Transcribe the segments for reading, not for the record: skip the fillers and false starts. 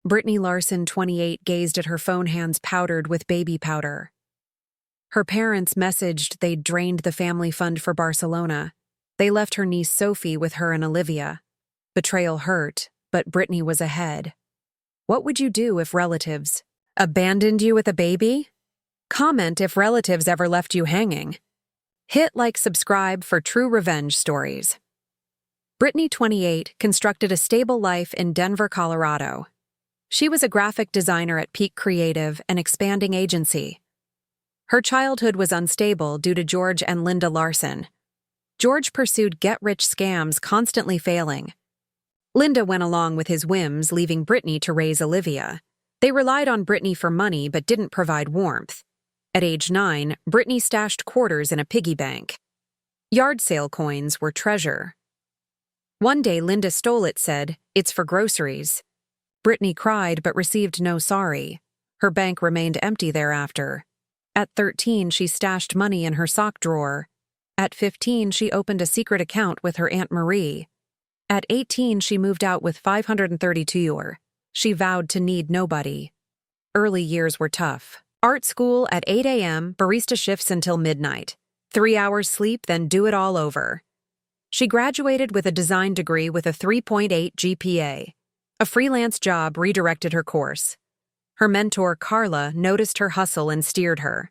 Brittany Larson, 28, gazed at her phone, hands powdered with baby powder. Her parents messaged they'd drained the family fund for Barcelona. They left her niece Sophie with her and Olivia. Betrayal hurt, but Brittany was ahead. What would you do if relatives abandoned you with a baby? Comment if relatives ever left you hanging. Hit like, subscribe for true revenge stories. Brittany, 28, constructed a stable life in Denver, Colorado. She was a graphic designer at Peak Creative, an expanding agency. Her childhood was unstable due to George and Linda Larson. George pursued get-rich scams, constantly failing. Linda went along with his whims, leaving Brittany to raise Olivia. They relied on Brittany for money but didn't provide warmth. At age 9, Brittany stashed quarters in a piggy bank. Yard sale coins were treasure. One day Linda stole it, said, "It's for groceries." Brittany cried but received no sorry. Her bank remained empty thereafter. At 13, she stashed money in her sock drawer. At 15, she opened a secret account with her Aunt Marie. At 18, she moved out with €532. She vowed to need nobody. Early years were tough. Art school at 8 a.m., barista shifts until midnight. 3 hours sleep, then do it all over. She graduated with a design degree with a 3.8 GPA. A freelance job redirected her course. Her mentor, Carla, noticed her hustle and steered her.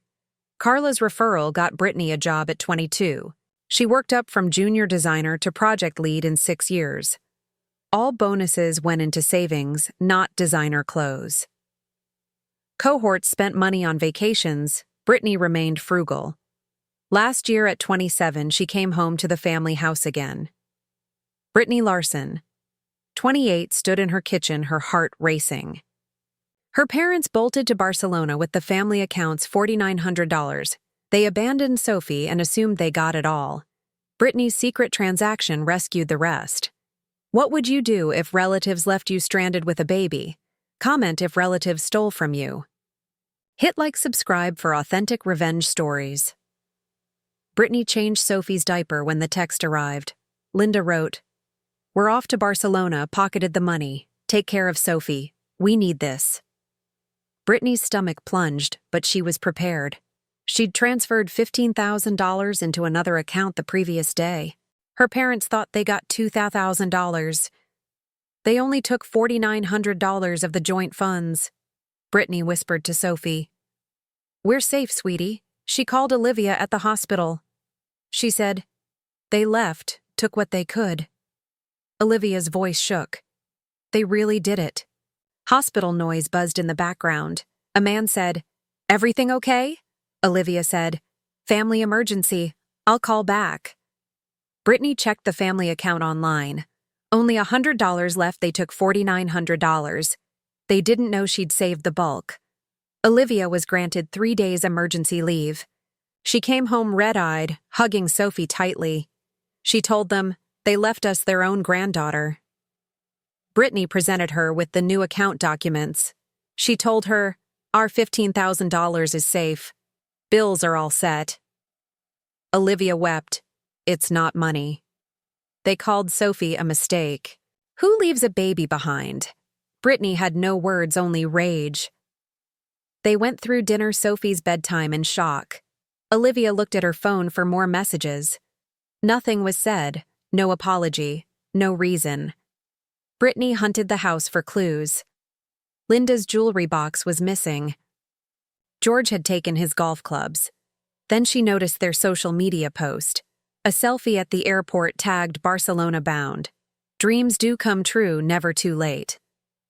Carla's referral got Brittany a job at 22. She worked up from junior designer to project lead in 6 years. All bonuses went into savings, not designer clothes. Cohorts spent money on vacations. Brittany remained frugal. Last year at 27, she came home to the family house again. Brittany Larson, 28, stood in her kitchen, her heart racing. Her parents bolted to Barcelona with the family account's $4,900. They abandoned Sophie and assumed they got it all. Brittany's secret transaction rescued the rest. What would you do if relatives left you stranded with a baby? Comment if relatives stole from you. Hit like, subscribe for authentic revenge stories. Brittany changed Sophie's diaper when the text arrived. Linda wrote, "We're off to Barcelona, pocketed the money. Take care of Sophie. We need this." Brittany's stomach plunged, but she was prepared. She'd transferred $15,000 into another account the previous day. Her parents thought they got $2,000. They only took $4,900 of the joint funds. Brittany whispered to Sophie, "We're safe, sweetie." She called Olivia at the hospital. She said, "They left, took what they could." Olivia's voice shook. "They really did it." Hospital noise buzzed in the background. A man said, "Everything okay?" Olivia said, "Family emergency. I'll call back." Brittany checked the family account online. Only $100 left. They took $4,900. They didn't know she'd saved the bulk. Olivia was granted 3 days emergency leave. She came home red-eyed, hugging Sophie tightly. She told them, "They left us their own granddaughter." Brittany presented her with the new account documents. She told her, "Our $15,000 is safe. Bills are all set." Olivia wept. "It's not money." They called Sophie a mistake. Who leaves a baby behind? Brittany had no words, only rage. They went through dinner, Sophie's bedtime, in shock. Olivia looked at her phone for more messages. Nothing was said, no apology, no reason. Brittany hunted the house for clues. Linda's jewelry box was missing. George had taken his golf clubs. Then she noticed their social media post. A selfie at the airport tagged Barcelona bound. Dreams do come true, never too late.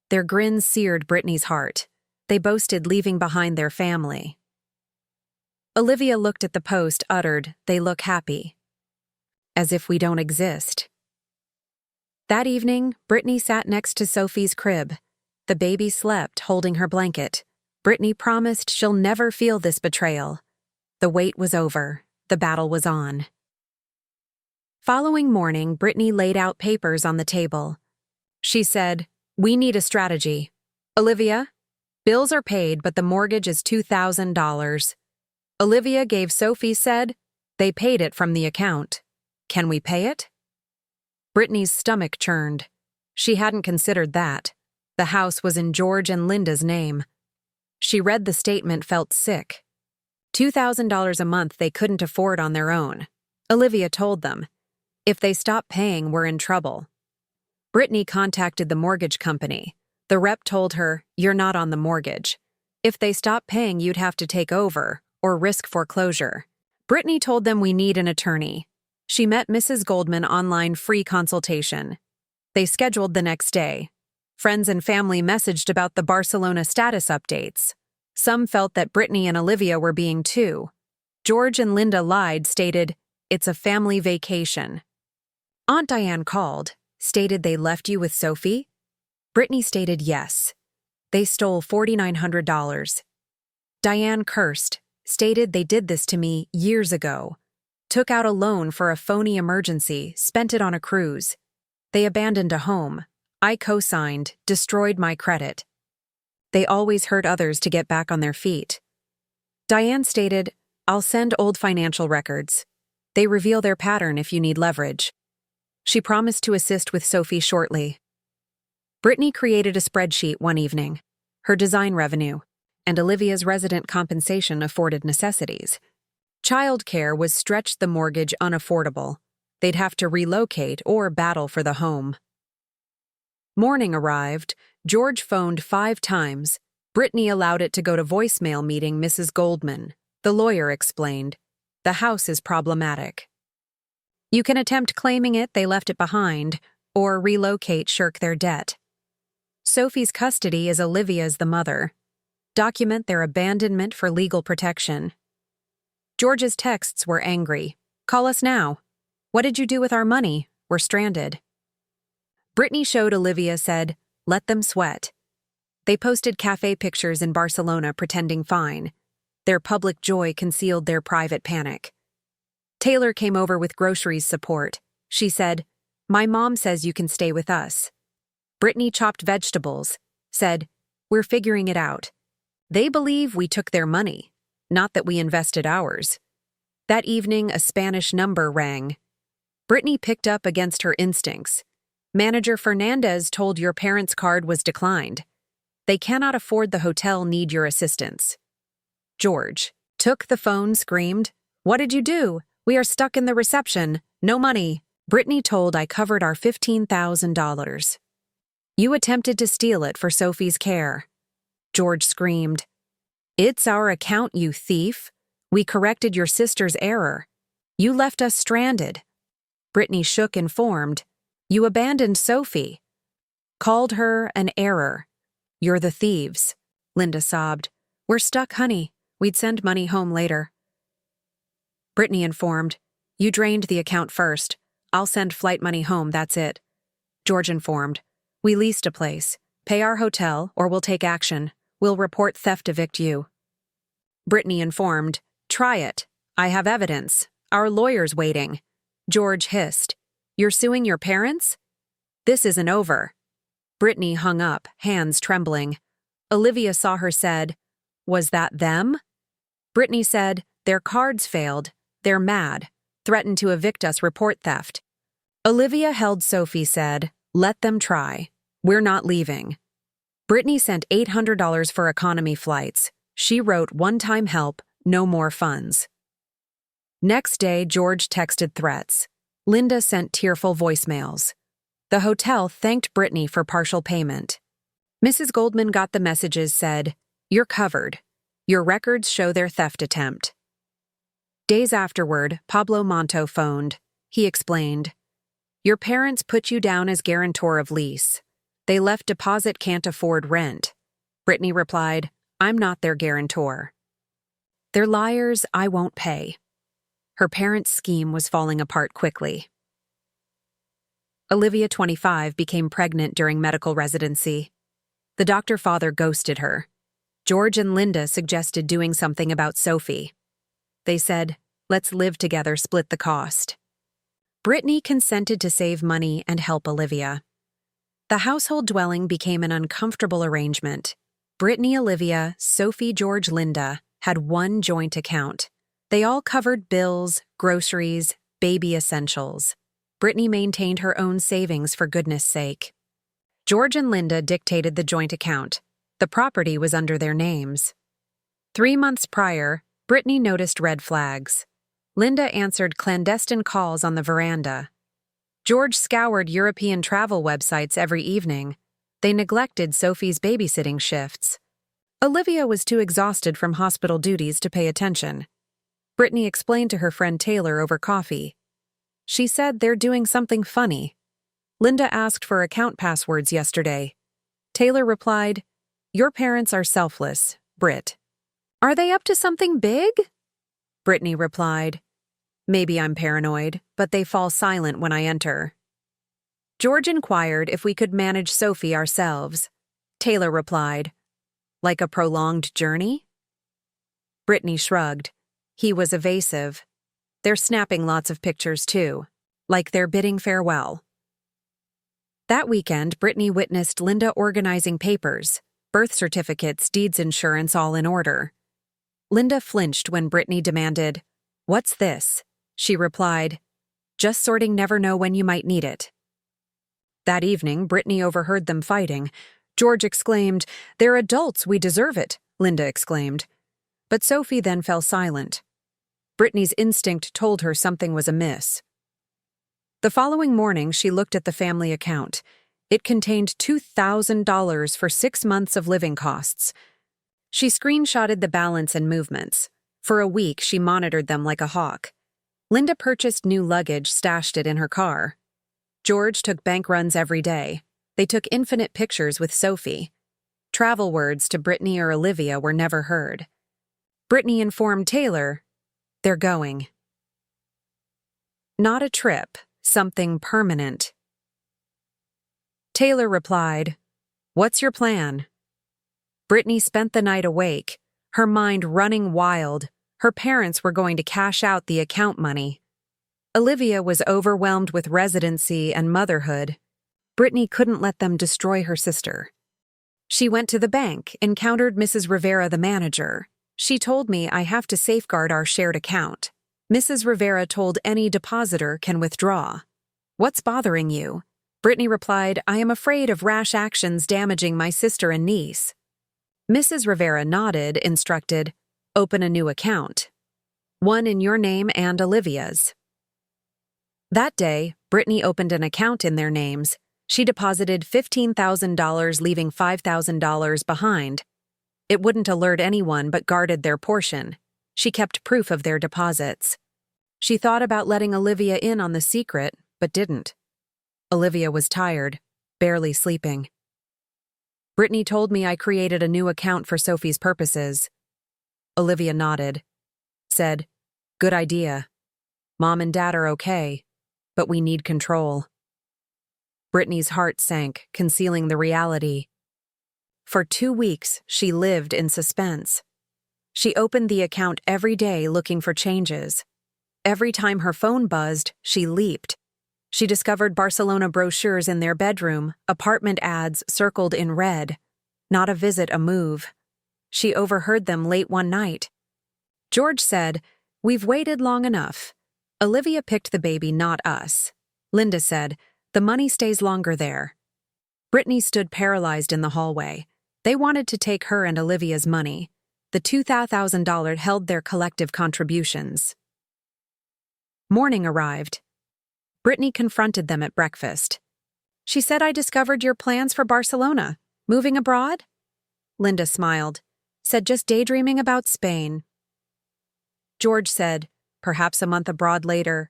Their grins seared Brittany's heart. They boasted leaving behind their family. Olivia looked at the post, uttered, "They look happy." As if we don't exist. That evening, Brittany sat next to Sophie's crib. The baby slept, holding her blanket. Brittany promised she'll never feel this betrayal. The wait was over. The battle was on. Following morning, Brittany laid out papers on the table. She said, "We need a strategy. Olivia, bills are paid, but the mortgage is $2,000. Olivia gave Sophie, said, "They paid it from the account. Can we pay it?" Brittany's stomach churned. She hadn't considered that. The house was in George and Linda's name. She read the statement, felt sick. $2,000 a month they couldn't afford on their own. Olivia told them, if they stop paying, we're in trouble. Brittany contacted the mortgage company. The rep told her, you're not on the mortgage. If they stop paying, you'd have to take over or risk foreclosure. Brittany told them, we need an attorney. She met Mrs. Goldman online free consultation. They scheduled the next day. Friends and family messaged about the Barcelona status updates. Some felt that Brittany and Olivia were being too. George and Linda lied, stated, it's a family vacation. Aunt Diane called, stated they left you with Sophie. Brittany stated yes. They stole $4,900. Diane cursed, stated they did this to me years ago. Took out a loan for a phony emergency, spent it on a cruise. They abandoned a home. I co-signed, destroyed my credit. They always hurt others to get back on their feet. Diane stated, I'll send old financial records. They reveal their pattern if you need leverage. She promised to assist with Sophie shortly. Brittany created a spreadsheet one evening. Her design revenue and Olivia's resident compensation afforded necessities. Childcare was stretched the mortgage unaffordable. They'd have to relocate or battle for the home. Morning arrived. George phoned 5 times. Brittany allowed it to go to voicemail, meeting Mrs. Goldman. The lawyer explained, the house is problematic. You can attempt claiming it, they left it behind, or relocate, shirk their debt. Sophie's custody is Olivia's, the mother. Document their abandonment for legal protection. George's texts were angry. Call us now. What did you do with our money? We're stranded. Brittany showed Olivia, said, let them sweat. They posted cafe pictures in Barcelona pretending fine. Their public joy concealed their private panic. Taylor came over with groceries support. She said, my mom says you can stay with us. Brittany chopped vegetables, said, we're figuring it out. They believe we took their money, not that we invested ours. That evening, a Spanish number rang. Brittany picked up against her instincts. Manager Fernandez told your parents' card was declined. They cannot afford the hotel, need your assistance. George took the phone, screamed, what did you do? We are stuck in the reception. No money. Brittany told, I covered our $15,000. You attempted to steal it for Sophie's care. George screamed, it's our account, you thief. We corrected your sister's error. You left us stranded. Brittany shook, informed, you abandoned Sophie. Called her an error. You're the thieves. Linda sobbed, we're stuck, honey. We'd send money home later. Brittany informed, you drained the account first. I'll send flight money home, that's it. George informed, we leased a place. Pay our hotel or we'll take action. We'll report theft, evict you. Brittany informed, try it. I have evidence. Our lawyer's waiting. George hissed, you're suing your parents? This isn't over. Brittany hung up, hands trembling. Olivia saw her, said, was that them? Brittany said, their cards failed. They're mad. Threatened to evict us, report theft. Olivia held Sophie, said, let them try. We're not leaving. Brittany sent $800 for economy flights. She wrote one-time help, no more funds. Next day, George texted threats. Linda sent tearful voicemails. The hotel thanked Brittany for partial payment. Mrs. Goldman got the messages, said, you're covered. Your records show their theft attempt. Days afterward, Pablo Monto phoned. He explained, your parents put you down as guarantor of lease. They left deposit, can't afford rent. Brittany replied, I'm not their guarantor. They're liars, I won't pay. Her parents' scheme was falling apart quickly. Olivia, 25, became pregnant during medical residency. The doctor father ghosted her. George and Linda suggested doing something about Sophie. They said, let's live together, split the cost. Brittany consented to save money and help Olivia. The household dwelling became an uncomfortable arrangement. Brittany, Olivia, Sophie, George, Linda had one joint account. They all covered bills, groceries, baby essentials. Brittany maintained her own savings for goodness sake. George and Linda dictated the joint account. The property was under their names. 3 months prior, Brittany noticed red flags. Linda answered clandestine calls on the veranda. George scoured European travel websites every evening. They neglected Sophie's babysitting shifts. Olivia was too exhausted from hospital duties to pay attention. Brittany explained to her friend Taylor over coffee. She said they're doing something funny. Linda asked for account passwords yesterday. Taylor replied, "Your parents are selfless, Britt." "Are they up to something big?" Brittany replied, "Maybe I'm paranoid, but they fall silent when I enter." George inquired if we could manage Sophie ourselves. Taylor replied, "Like a prolonged journey?" Brittany shrugged. He was evasive. "They're snapping lots of pictures too, like they're bidding farewell." That weekend, Brittany witnessed Linda organizing papers, birth certificates, deeds, insurance, all in order. Linda flinched when Brittany demanded, "What's this?" She replied, "Just sorting, never know when you might need it." That evening, Brittany overheard them fighting. George exclaimed, "They're adults, we deserve it," Linda exclaimed. But Sophie then fell silent. Brittany's instinct told her something was amiss. The following morning, she looked at the family account. It contained $2,000 for 6 months of living costs. She screenshotted the balance and movements. For a week, she monitored them like a hawk. Linda purchased new luggage, stashed it in her car. George took bank runs every day. They took infinite pictures with Sophie. Travel words to Brittany or Olivia were never heard. Brittany informed Taylor, "They're going." Not a trip, something permanent. Taylor replied, "What's your plan?" Brittany spent the night awake, her mind running wild. Her parents were going to cash out the account money. Olivia was overwhelmed with residency and motherhood. Brittany couldn't let them destroy her sister. She went to the bank, encountered Mrs. Rivera, the manager. She told me, "I have to safeguard our shared account." Mrs. Rivera told any depositor can withdraw. "What's bothering you?" Brittany replied, "I am afraid of rash actions damaging my sister and niece." Mrs. Rivera nodded, instructed, "Open a new account. One in your name and Olivia's." That day, Brittany opened an account in their names. She deposited $15,000, leaving $5,000 behind. It wouldn't alert anyone but guarded their portion. She kept proof of their deposits. She thought about letting Olivia in on the secret, but didn't. Olivia was tired, barely sleeping. Brittany told me I created a new account for Sophie's purposes. Olivia nodded, said, "Good idea. Mom and Dad are okay, but we need control." Brittany's heart sank, concealing the reality. For 2 weeks, she lived in suspense. She opened the account every day looking for changes. Every time her phone buzzed, she leaped. She discovered Barcelona brochures in their bedroom, apartment ads circled in red. Not a visit, a move. She overheard them late one night. George said, "We've waited long enough. Olivia picked the baby, not us." Linda said, "The money stays longer there." Brittany stood paralyzed in the hallway. They wanted to take her and Olivia's money. The $2,000 held their collective contributions. Morning arrived. Brittany confronted them at breakfast. She said, "I discovered your plans for Barcelona. Moving abroad?" Linda smiled, said, "Just daydreaming about Spain." George said, "Perhaps a month abroad later."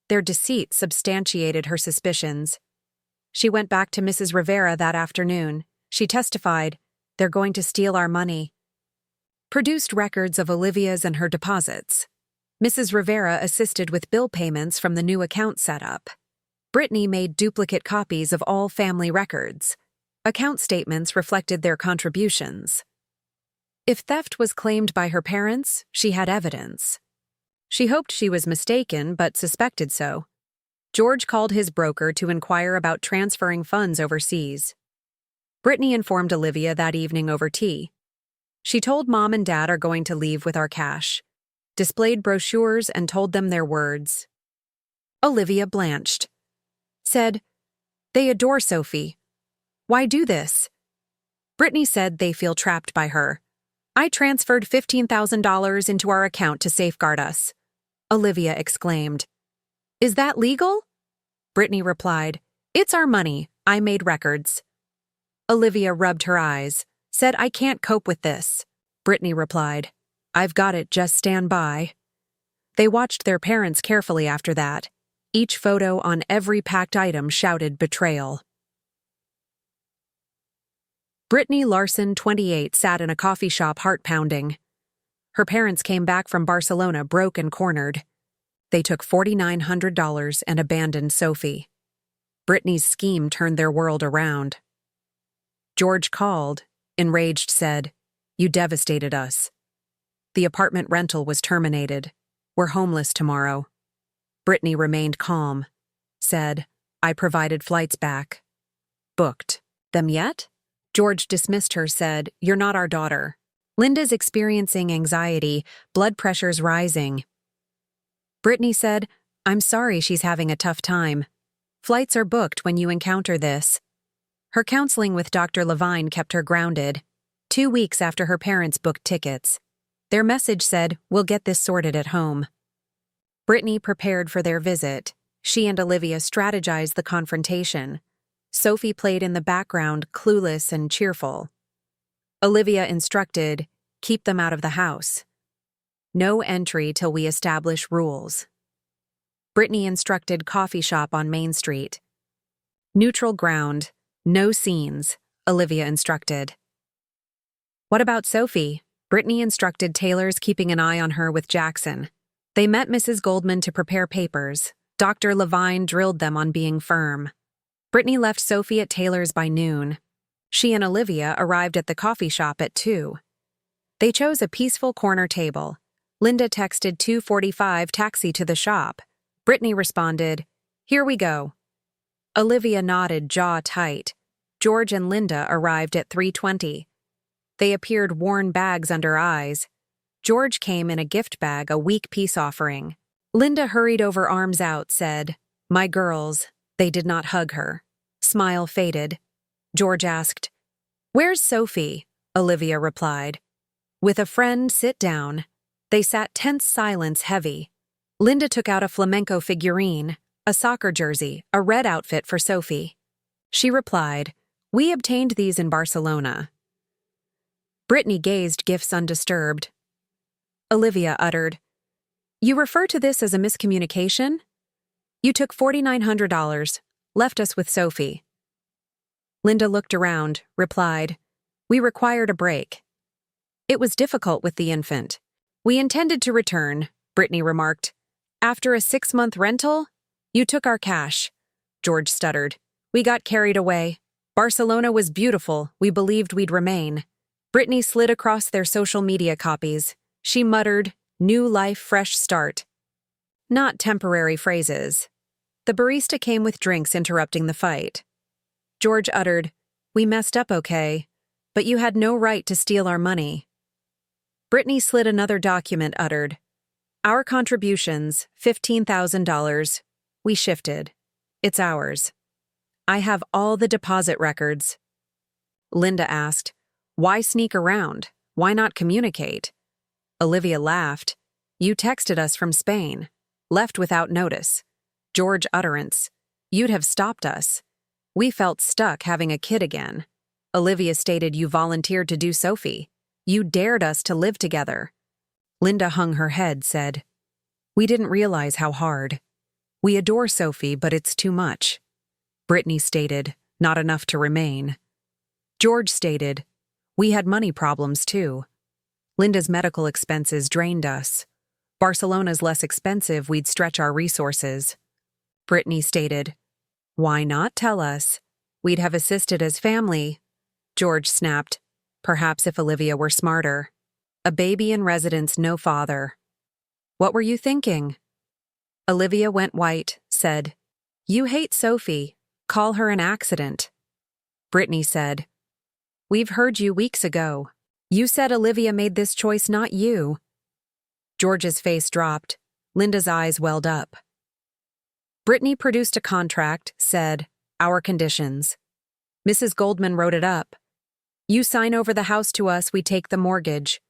Their deceit substantiated her suspicions. She went back to Mrs. Rivera that afternoon. She testified, "They're going to steal our money." Produced records of Olivia's and her deposits. Mrs. Rivera assisted with bill payments from the new account setup. Brittany made duplicate copies of all family records. Account statements reflected their contributions. If theft was claimed by her parents, she had evidence. She hoped she was mistaken, but suspected so. George called his broker to inquire about transferring funds overseas. Brittany informed Olivia that evening over tea. She told Mom and Dad are going to leave with our cash, displayed brochures and told them their words. Olivia blanched, said, "They adore Sophie. Why do this? Brittany said they feel trapped by her. I transferred $15,000 into our account to safeguard us. Olivia exclaimed. Is that legal? Brittany replied, It's our money. I made records. Olivia rubbed her eyes, said I can't cope with this. Brittany replied, I've got it, just stand by. They watched their parents carefully after that. Each photo on every packed item shouted betrayal. Brittany Larson, 28, sat in a coffee shop heart-pounding. Her parents came back from Barcelona broke and cornered. They took $4,900 and abandoned Sophie. Brittany's scheme turned their world around. George called, enraged said, You devastated us. The apartment rental was terminated. We're homeless tomorrow. Brittany remained calm, said, I provided flights back. Booked. Them yet? George dismissed her, said, You're not our daughter. Linda's experiencing anxiety, blood pressure's rising. Brittany said, I'm sorry she's having a tough time. Flights are booked when you encounter this. Her counseling with Dr. Levine kept her grounded. 2 weeks after her parents booked tickets. Their message said, We'll get this sorted at home. Brittany prepared for their visit. She and Olivia strategized the confrontation. Sophie played in the background, clueless and cheerful. Olivia instructed, Keep them out of the house. No entry till we establish rules. Brittany instructed coffee shop on Main Street. Neutral ground, no scenes, Olivia instructed. What about Sophie? Brittany instructed Taylor's keeping an eye on her with Jackson. They met Mrs. Goldman to prepare papers. Dr. Levine drilled them on being firm. Brittany left Sophie at Taylor's by noon. She and Olivia arrived at the coffee shop at 2. They chose a peaceful corner table. Linda texted 2:45 taxi to the shop. Brittany responded, Here we go. Olivia nodded, jaw tight. George and Linda arrived at 3:20. They appeared worn bags under eyes. George came in a gift bag, a weak peace offering. Linda hurried over, arms out, said, My girls. They did not hug her. Smile faded. George asked, Where's Sophie? Olivia replied. With a friend, sit down. They sat tense silence heavy. Linda took out a flamenco figurine, a soccer jersey, a red outfit for Sophie. She replied, We obtained these in Barcelona. Brittany gazed, gifts undisturbed. Olivia uttered, You refer to this as a miscommunication? You took $4,900, left us with Sophie. Linda looked around, replied, We required a break. It was difficult with the infant. We intended to return, Brittany remarked. After a 6-month rental? You took our cash. George stuttered. We got carried away. Barcelona was beautiful. We believed we'd remain. Brittany slid across their social media copies. She muttered, New life, fresh start. Not temporary phrases. The barista came with drinks, interrupting the fight. George uttered, We messed up okay, but you had no right to steal our money. Brittany slid another document, uttered, Our contributions, $15,000. We shifted. It's ours. I have all the deposit records. Linda asked, Why sneak around? Why not communicate? Olivia laughed. You texted us from Spain. Left without notice. George utterance. You'd have stopped us. We felt stuck having a kid again. Olivia stated you volunteered to do Sophie. You dared us to live together. Linda hung her head, said, We didn't realize how hard. We adore Sophie, but it's too much. Brittany stated, Not enough to remain. George stated, We had money problems too. Linda's medical expenses drained us. Barcelona's less expensive, we'd stretch our resources. Brittany stated, Why not tell us? We'd have assisted as family. George snapped, Perhaps if Olivia were smarter. A baby in residence, no father. What were you thinking? Olivia went white, said, You hate Sophie. Call her an accident. Brittany said, We've heard you weeks ago. You said Olivia made this choice, not you. George's face dropped. Linda's eyes welled up. Brittany produced a contract, said, Our conditions. Mrs. Goldman wrote it up. You sign over the house to us, we take the mortgage.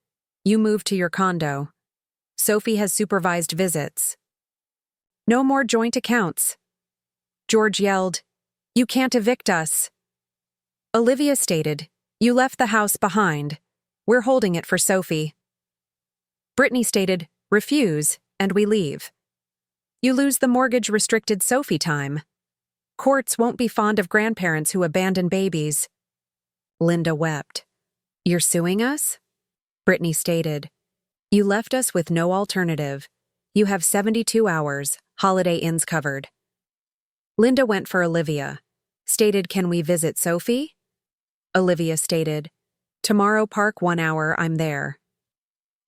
You move to your condo. Sophie has supervised visits. No more joint accounts. George yelled, You can't evict us. Olivia stated, You left the house behind. We're holding it for Sophie. Brittany stated, Refuse, and we leave. You lose the mortgage-restricted Sophie time. Courts won't be fond of grandparents who abandon babies. Linda wept. You're suing us? Brittany stated, You left us with no alternative. You have 72 hours, Holiday Inns covered. Linda went for Olivia. Stated, Can we visit Sophie? Olivia stated, Tomorrow park 1 hour, I'm there.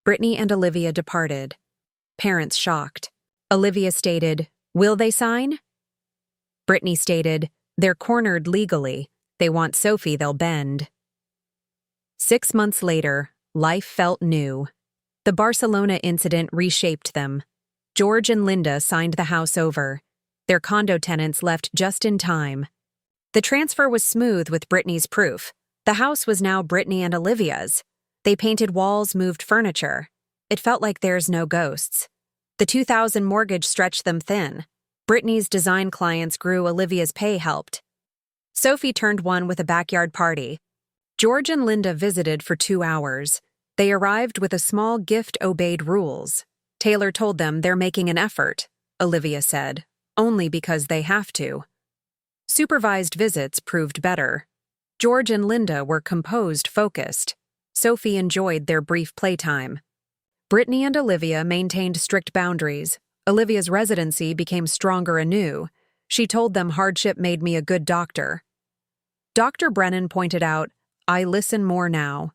Brittany and Olivia departed. Parents shocked. Olivia stated, Will they sign? Brittany stated, They're cornered legally. They want Sophie, they'll bend. 6 months later, life felt new. The Barcelona incident reshaped them. George and Linda signed the house over. Their condo tenants left just in time. The transfer was smooth with Brittany's proof. The house was now Brittany and Olivia's. They painted walls, moved furniture. It felt like there's no ghosts. The 2000 mortgage stretched them thin. Brittany's design clients grew, Olivia's pay helped. Sophie turned one with a backyard party. George and Linda visited for 2 hours. They arrived with a small gift, obeyed rules. Taylor told them they're making an effort, Olivia said, only because they have to. Supervised visits proved better. George and Linda were composed, focused. Sophie enjoyed their brief playtime. Brittany and Olivia maintained strict boundaries. Olivia's residency became stronger anew. She told them hardship made me a good doctor. Dr. Brennan pointed out, I listen more now.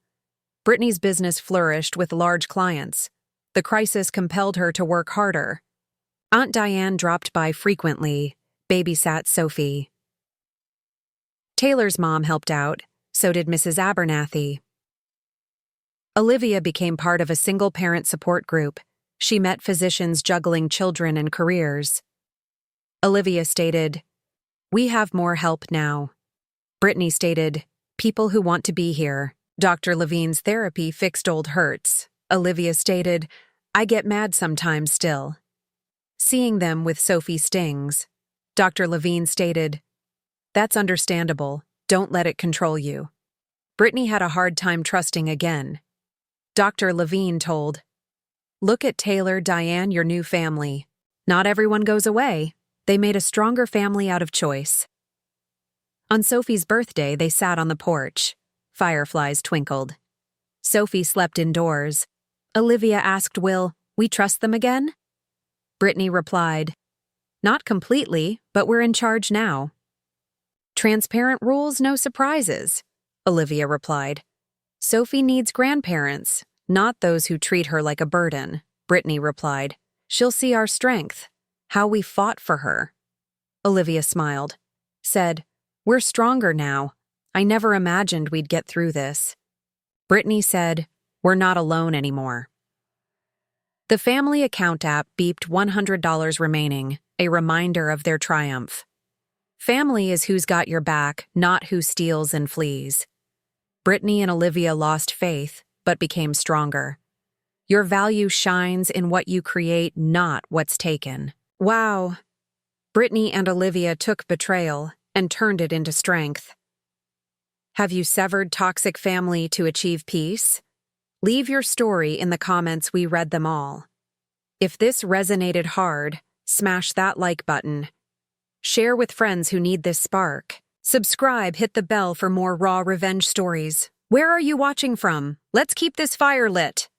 Brittany's business flourished with large clients. The crisis compelled her to work harder. Aunt Diane dropped by frequently, babysat Sophie. Taylor's mom helped out, so did Mrs. Abernathy. Olivia became part of a single-parent support group. She met physicians juggling children and careers. Olivia stated, We have more help now. Brittany stated, People who want to be here. Dr. Levine's therapy fixed old hurts. Olivia stated, I get mad sometimes still. Seeing them with Sophie stings. Dr. Levine stated, That's understandable. Don't let it control you. Brittany had a hard time trusting again. Dr. Levine told, Look at Taylor, Diane, your new family. Not everyone goes away. They made a stronger family out of choice. On Sophie's birthday, they sat on the porch. Fireflies twinkled. Sophie slept indoors. Olivia asked Will, We trust them again? Brittany replied, Not completely, but we're in charge now. Transparent rules, no surprises, Olivia replied. Sophie needs grandparents, not those who treat her like a burden, Brittany replied. She'll see our strength, how we fought for her. Olivia smiled, said, We're stronger now. I never imagined we'd get through this. Brittany said, We're not alone anymore. The family account app beeped $100 remaining, a reminder of their triumph. Family is who's got your back, not who steals and flees. Brittany and Olivia lost faith, but became stronger. Your value shines in what you create, not what's taken. Wow. Brittany and Olivia took betrayal and turned it into strength. Have you severed toxic family to achieve peace? Leave your story in the comments, we read them all. If this resonated hard, smash that like button. Share with friends who need this spark. Subscribe, hit the bell for more raw revenge stories. Where are you watching from? Let's keep this fire lit.